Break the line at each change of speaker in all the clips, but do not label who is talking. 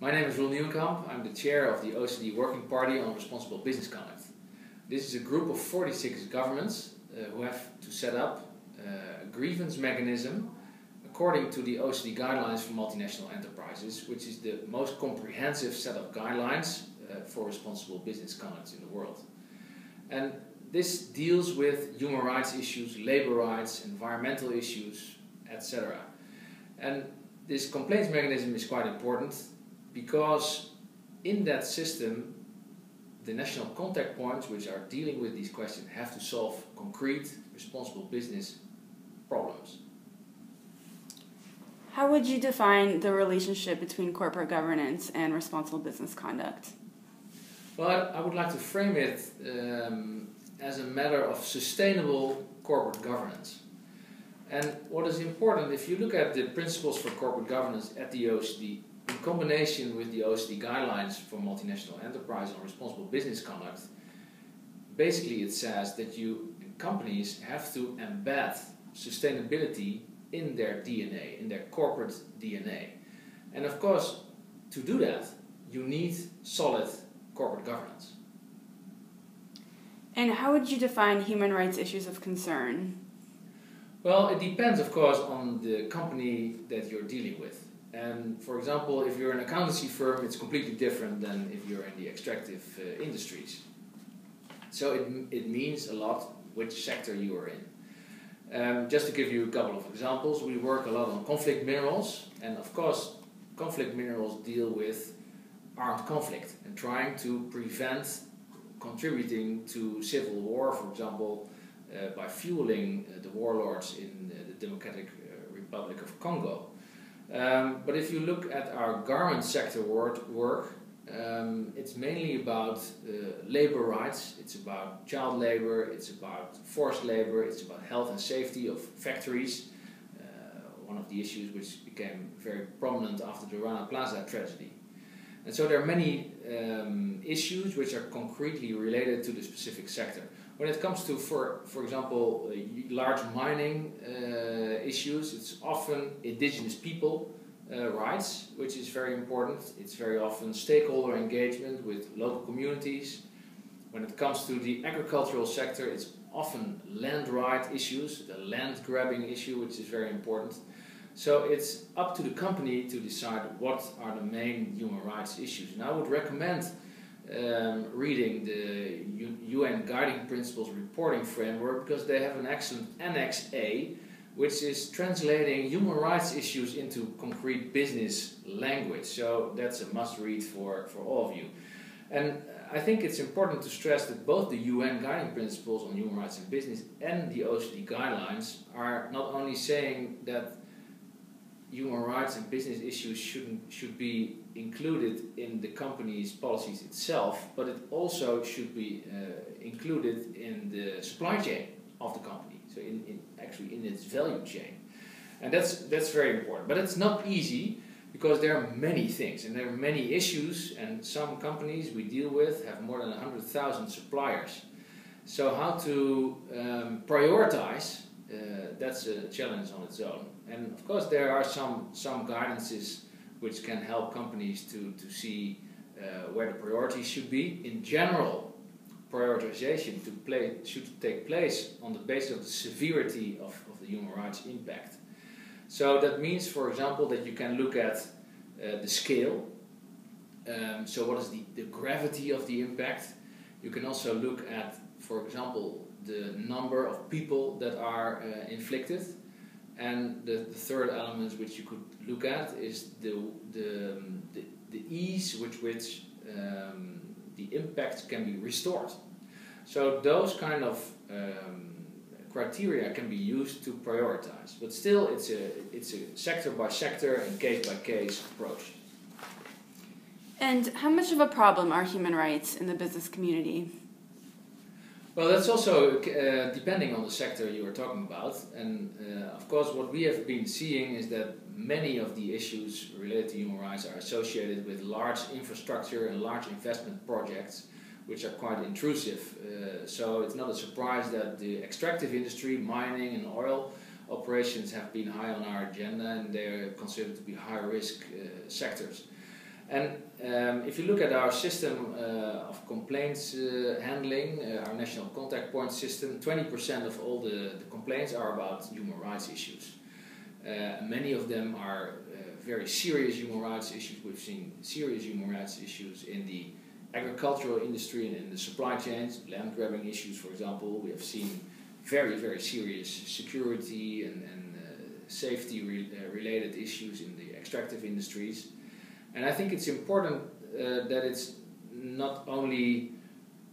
My name is Ron Nieuwenkamp. I'm the chair of the OECD Working Party on Responsible Business Conduct. This is a group of 46 governments who have to set up a grievance mechanism according to the OECD guidelines for multinational enterprises, which is the most comprehensive set of guidelines for responsible business conduct in the world. And this deals with human rights issues, labor rights, environmental issues, etc. And this complaints mechanism is quite important because in that system the national contact points which are dealing with these questions have to solve concrete responsible business problems.
How would you define the relationship between corporate governance and responsible business conduct?
Well, I would like to frame it as a matter of sustainable corporate governance. And what is important, if you look at the principles for corporate governance at the OECD, in combination with the OECD guidelines for multinational enterprise on responsible business conduct, basically it says that companies have to embed sustainability in their DNA, in their corporate DNA. And of course, to do that, you need solid corporate governance.
And how would you define human rights issues of concern?
Well, it depends, of course, on the company that you're dealing with. And for example, if you're an accountancy firm, it's completely different than if you're in the extractive industries. So it means a lot which sector you are in. Just to give you a couple of examples, we work a lot on conflict minerals, and of course conflict minerals deal with armed conflict and trying to prevent contributing to civil war, for example, by fueling the warlords in the Democratic Republic of Congo. But if you look at our garment sector work, it's mainly about labor rights, it's about child labor, it's about forced labor, it's about health and safety of factories, one of the issues which became very prominent after the Rana Plaza tragedy. And so there are many issues which are concretely related to the specific sector. When it comes to, for example, large mining issues, it's often indigenous people rights, which is very important. It's very often stakeholder engagement with local communities. When it comes to the agricultural sector, it's often land right issues, the land grabbing issue, which is very important. So it's up to the company to decide what are the main human rights issues. And I would recommend reading the UN Guiding Principles Reporting Framework because they have an excellent Annex A which is translating human rights issues into concrete business language. So that's a must read for all of you. And I think it's important to stress that both the UN Guiding Principles on Human Rights in Business and the OECD guidelines are not only saying that human rights and business issues should be included in the company's policies itself, but it also should be included in the supply chain of the company, so actually in its value chain. And that's very important. But it's not easy because there are many things and there are many issues, and some companies we deal with have more than 100,000 suppliers. So how to prioritize, that's a challenge on its own. And of course there are some guidances which can help companies to see where the priorities should be. In general, prioritization should take place on the basis of the severity of the human rights impact. So that means, for example, that you can look at the scale. So what is the gravity of the impact? You can also look at, for example, the number of people that are inflicted. And the third element which you could look at is the ease with which the impact can be restored. So those kind of criteria can be used to prioritize, but still it's a sector by sector and case by case approach.
And how much of a problem are human rights in the business community?
Well, that's also depending on the sector you are talking about. And of course what we have been seeing is that many of the issues related to human rights are associated with large infrastructure and large investment projects which are quite intrusive. So it's not a surprise that the extractive industry, mining and oil operations have been high on our agenda, and they're considered to be high risk sectors. And if you look at our system of complaints handling, our national contact point system, 20% of all the complaints are about human rights issues. Many of them are very serious human rights issues. We've seen serious human rights issues in the agricultural industry and in the supply chains, land grabbing issues, for example. We have seen very, very serious security and safety related issues in the extractive industries. And I think it's important that it's not only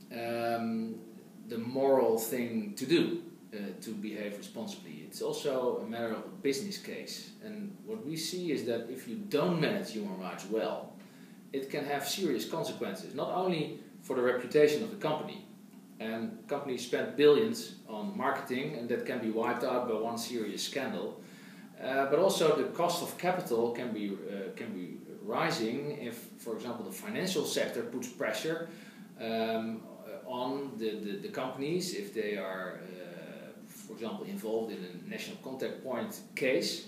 the moral thing to do to behave responsibly. It's also a matter of a business case. And what we see is that if you don't manage human rights well, it can have serious consequences, not only for the reputation of the company. And companies spend billions on marketing, and that can be wiped out by one serious scandal. But also the cost of capital can be rising if, for example, the financial sector puts pressure on the companies if they are, for example, involved in a national contact point case.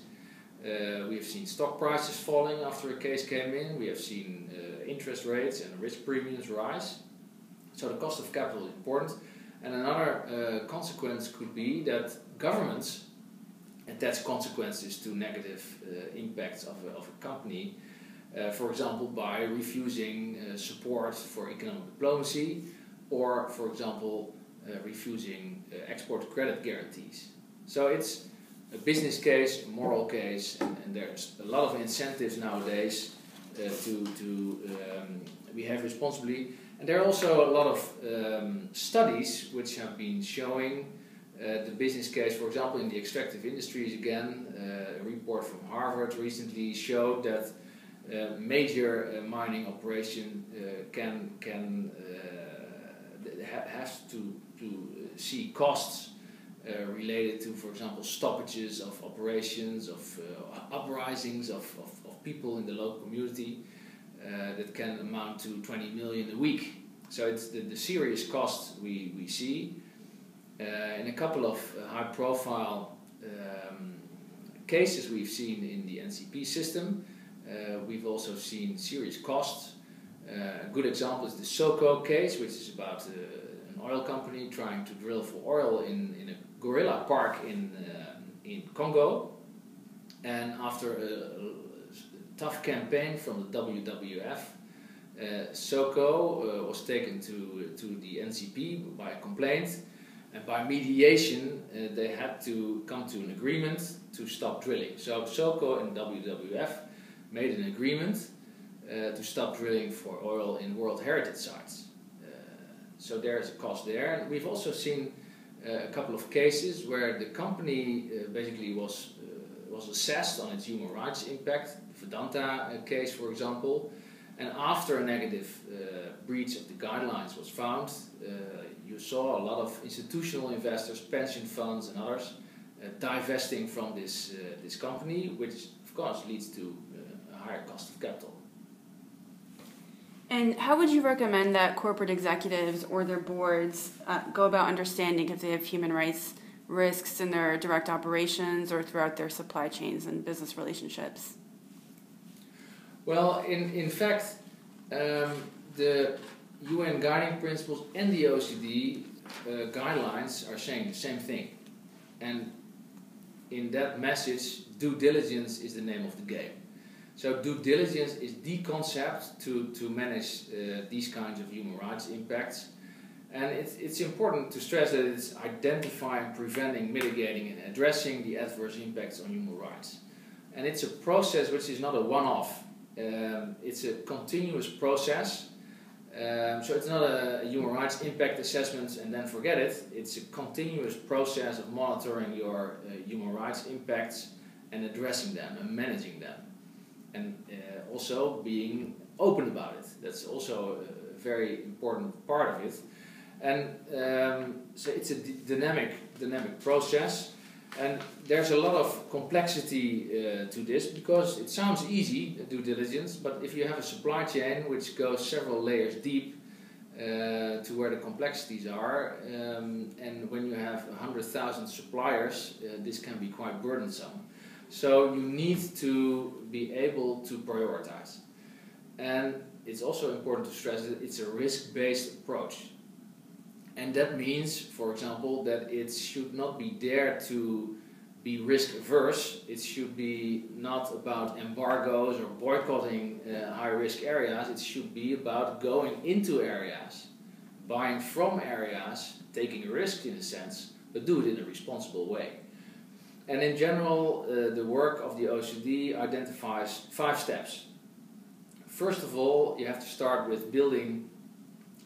We have seen stock prices falling after a case came in. We have seen interest rates and risk premiums rise. So the cost of capital is important. And another consequence could be that governments attach consequences to negative impacts of a company. For example, by refusing support for economic diplomacy, or, for example, refusing export credit guarantees. So it's a business case, a moral case, and there's a lot of incentives nowadays to behave responsibly. And there are also a lot of studies which have been showing the business case. For example, in the extractive industries, again, a report from Harvard recently showed that major mining operation has to see costs related to, for example, stoppages of operations, of uprisings of people in the local community that can amount to 20 million a week. So it's the serious costs we see. In a couple of high-profile cases we've seen in the NCP system, we've also seen serious costs. A good example is the SOCO case, which is about an oil company trying to drill for oil in a gorilla park in Congo. And after a tough campaign from the WWF, SOCO was taken to the NCP by a complaint, and by mediation they had to come to an agreement to stop drilling. So SOCO and WWF made an agreement to stop drilling for oil in World Heritage sites. So there's a cost there. And we've also seen a couple of cases where the company basically was assessed on its human rights impact. The Vedanta case, for example. And after a negative breach of the guidelines was found, you saw a lot of institutional investors, pension funds and others divesting from this company, which of course leads to a higher cost of capital.
And how would you recommend that corporate executives or their boards go about understanding if they have human rights risks in their direct operations or throughout their supply chains and business relationships?
Well, in fact, the UN guiding principles and the OECD guidelines are saying the same thing. And in that message, due diligence is the name of the game. So due diligence is the concept to manage these kinds of human rights impacts. And it's important to stress that it's identifying, preventing, mitigating and addressing the adverse impacts on human rights. And it's a process which is not a one-off. It's a continuous process. So it's not a human rights impact assessment and then forget it. It's a continuous process of monitoring your human rights impacts and addressing them and managing them. And also being open about it. That's also a very important part of it. And so it's a dynamic process. And there's a lot of complexity to this because it sounds easy, due diligence, but if you have a supply chain which goes several layers deep to where the complexities are, and when you have 100,000 suppliers, this can be quite burdensome. So you need to be able to prioritize. and it's also important to stress that it's a risk-based approach. And that means, for example, that it should not be there to be risk-averse. It should be not about embargoes or boycotting high-risk areas. It should be about going into areas, buying from areas, taking a risk in a sense, but do it in a responsible way. And in general, the work of the OECD identifies 5 steps. First of all, you have to start with building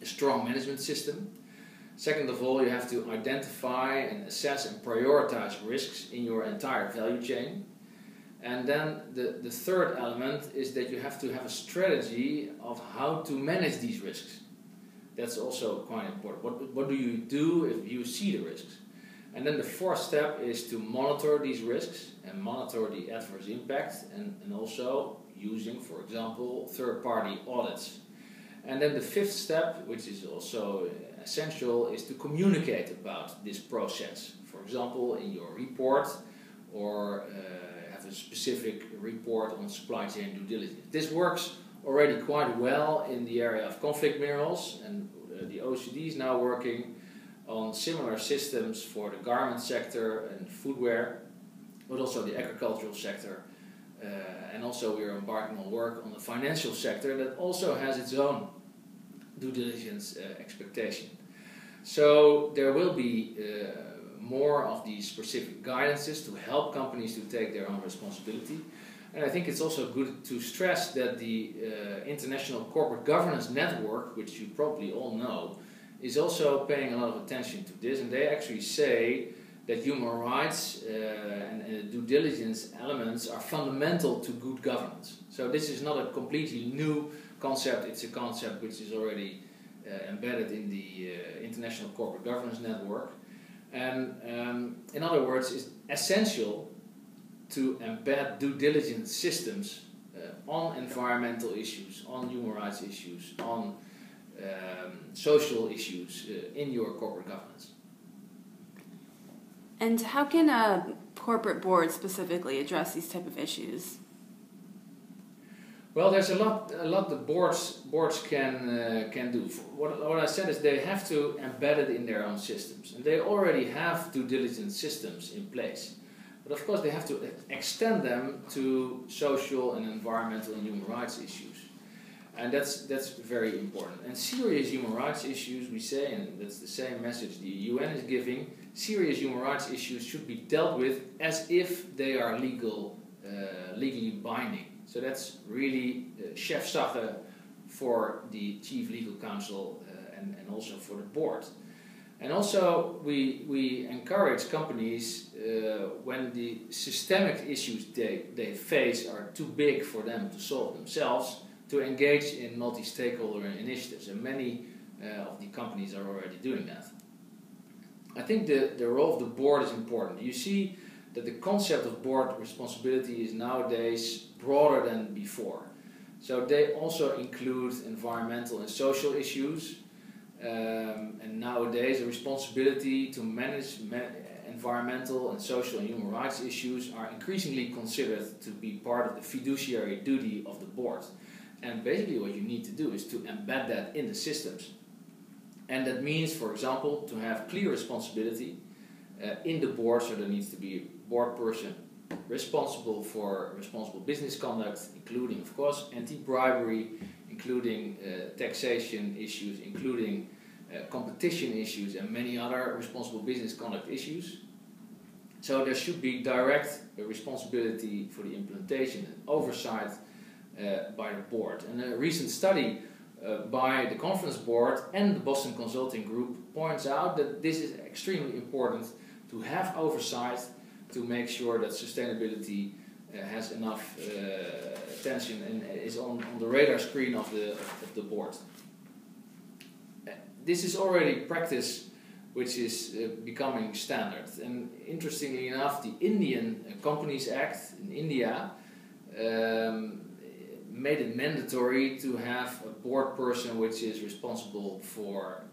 a strong management system. Second of all, you have to identify and assess and prioritize risks in your entire value chain. And then the third element is that you have to have a strategy of how to manage these risks. That's also quite important. What do you do if you see the risks? And then the fourth step is to monitor these risks and monitor the adverse impact, and also using, for example, third-party audits. And then the fifth step, which is also essential, is to communicate about this process. For example, in your report, or have a specific report on supply chain due diligence. This works already quite well in the area of conflict minerals, and the OECD is now working on similar systems for the garment sector and footwear, but also the agricultural sector. And also we are embarking on work on the financial sector that also has its own due diligence expectation. So there will be more of these specific guidances to help companies to take their own responsibility. And I think it's also good to stress that the International Corporate Governance Network, which you probably all know, is also paying a lot of attention to this, and they actually say that human rights and due diligence elements are fundamental to good governance. So this is not a completely new concept, it's a concept which is already embedded in the International Corporate Governance Network. And in other words, it's essential to embed due diligence systems on environmental issues, on human rights issues, on social issues in your corporate governance.
And how can a corporate board specifically address these type of issues?
Well, there's a lot that boards can do. What I said is they have to embed it in their own systems, and they already have due diligence systems in place. But of course, they have to extend them to social and environmental and human rights issues, and that's very important. And serious human rights issues, we say, and that's the same message the UN is giving. Serious human rights issues should be dealt with as if they are legally binding. So that's really Chefsache for the Chief Legal Counsel and also for the board. And also we encourage companies when the systemic issues they face are too big for them to solve themselves, to engage in multi-stakeholder initiatives. And many of the companies are already doing that. I think the role of the board is important. You see that the concept of board responsibility is nowadays broader than before. So they also include environmental and social issues, and nowadays the responsibility to manage environmental and social and human rights issues are increasingly considered to be part of the fiduciary duty of the board. And basically what you need to do is to embed that in the systems. And that means, for example, to have clear responsibility in the board, so there needs to be a board person responsible for responsible business conduct, including, of course, anti-bribery, including taxation issues, including competition issues, and many other responsible business conduct issues. So there should be direct responsibility for the implementation and oversight by the board. And a recent study by the Conference Board and the Boston Consulting Group points out that this is extremely important to have oversight to make sure that sustainability has enough attention and is on the radar screen of the board. This is already practice which is becoming standard. And interestingly enough, the Indian Companies Act in India made it mandatory to have a board person which is responsible for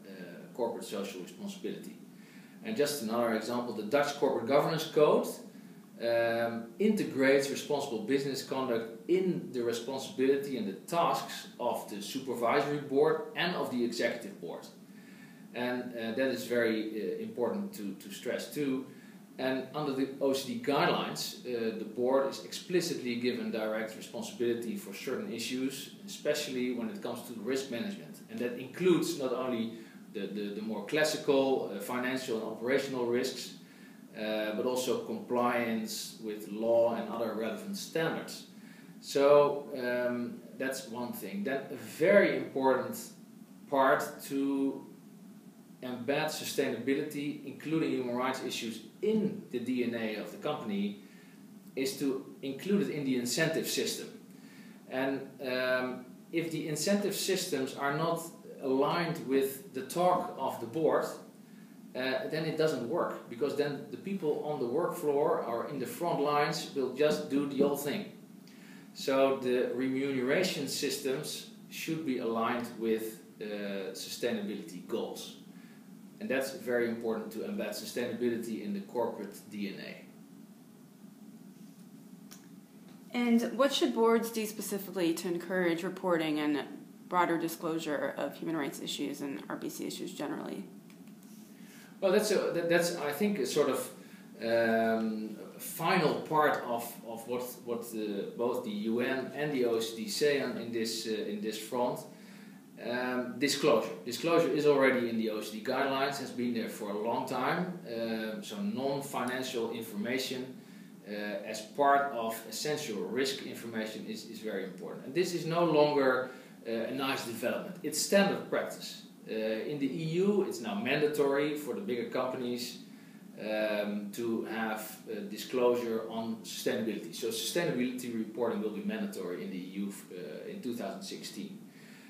corporate social responsibility. And just another example, the Dutch Corporate Governance Code integrates responsible business conduct in the responsibility and the tasks of the supervisory board and of the executive board. And that is very important to stress too. And under the OECD guidelines, the board is explicitly given direct responsibility for certain issues, especially when it comes to risk management. And that includes not only the more classical financial and operational risks, but also compliance with law and other relevant standards. So that's one thing. Then a very important part to embed sustainability, including human rights issues, in the DNA of the company is to include it in the incentive system. And if the incentive systems are not aligned with the talk of the board, then it doesn't work, because then the people on the work floor or in the front lines will just do the old thing. So the remuneration systems should be aligned with sustainability goals. And that's very important to embed sustainability in the corporate DNA.
And what should boards do specifically to encourage reporting and broader disclosure of human rights issues and RBC issues generally?
Well, that's I think a sort of final part of what both the UN and the OECD say in this front. Disclosure. Disclosure is already in the OECD guidelines, has been there for a long time. So non-financial information as part of essential risk information is very important. And this is no longer a nice development. It's standard practice. In the EU, it's now mandatory for the bigger companies to have disclosure on sustainability. So sustainability reporting will be mandatory in the EU in 2016.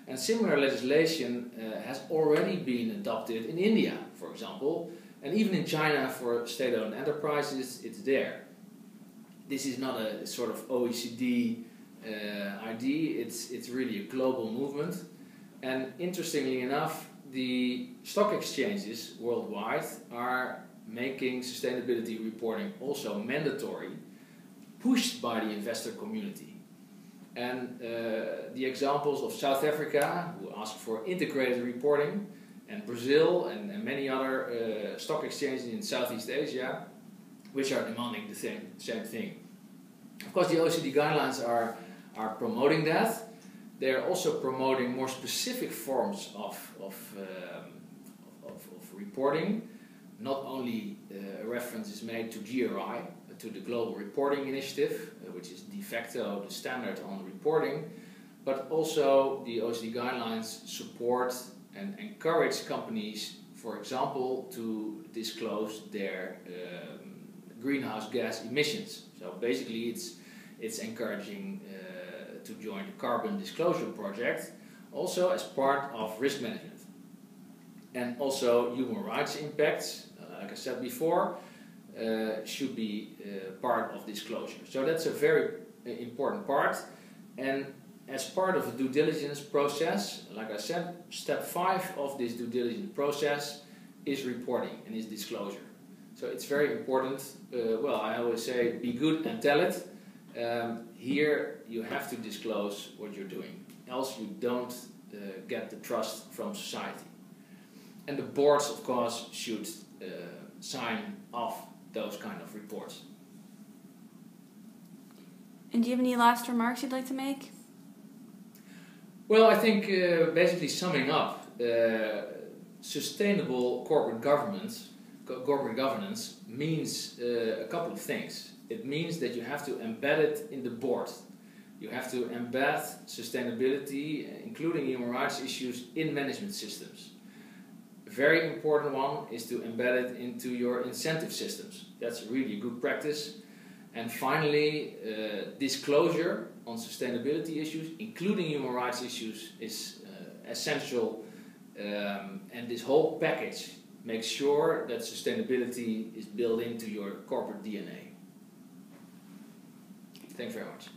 And similar legislation has already been adopted in India, for example, and even in China for state-owned enterprises, it's there. This is not a sort of OECD idea, it's really a global movement. And interestingly enough, the stock exchanges worldwide are making sustainability reporting also mandatory, pushed by the investor community. And the examples of South Africa, who ask for integrated reporting, and Brazil and many other stock exchanges in Southeast Asia, which are demanding the same thing. Of course, the OECD guidelines are promoting that. They are also promoting more specific forms of reporting. Not only a reference is made to GRI, to the Global Reporting Initiative, which is de facto the standard on reporting, but also the OECD guidelines support and encourage companies, for example, to disclose their greenhouse gas emissions. So basically it's encouraging to join the Carbon Disclosure Project, also as part of risk management. And also human rights impacts, like I said before, should be part of disclosure. So that's a very important part. And as part of the due diligence process, like I said, step 5 of this due diligence process is reporting and is disclosure. So it's very important. Well, I always say, be good and tell it. Here you have to disclose what you're doing, else you don't get the trust from society. And the boards, of course, should sign off those kind of reports.
And do you have any last remarks you'd like to make?
Well, I think basically summing up, sustainable corporate governance means a couple of things. It means that you have to embed it in the board. You have to embed sustainability, including human rights issues, in management systems. A very important one is to embed it into your incentive systems. That's really good practice. And finally, disclosure on sustainability issues, including human rights issues, is essential. And this whole package makes sure that sustainability is built into your corporate DNA. Thanks very much.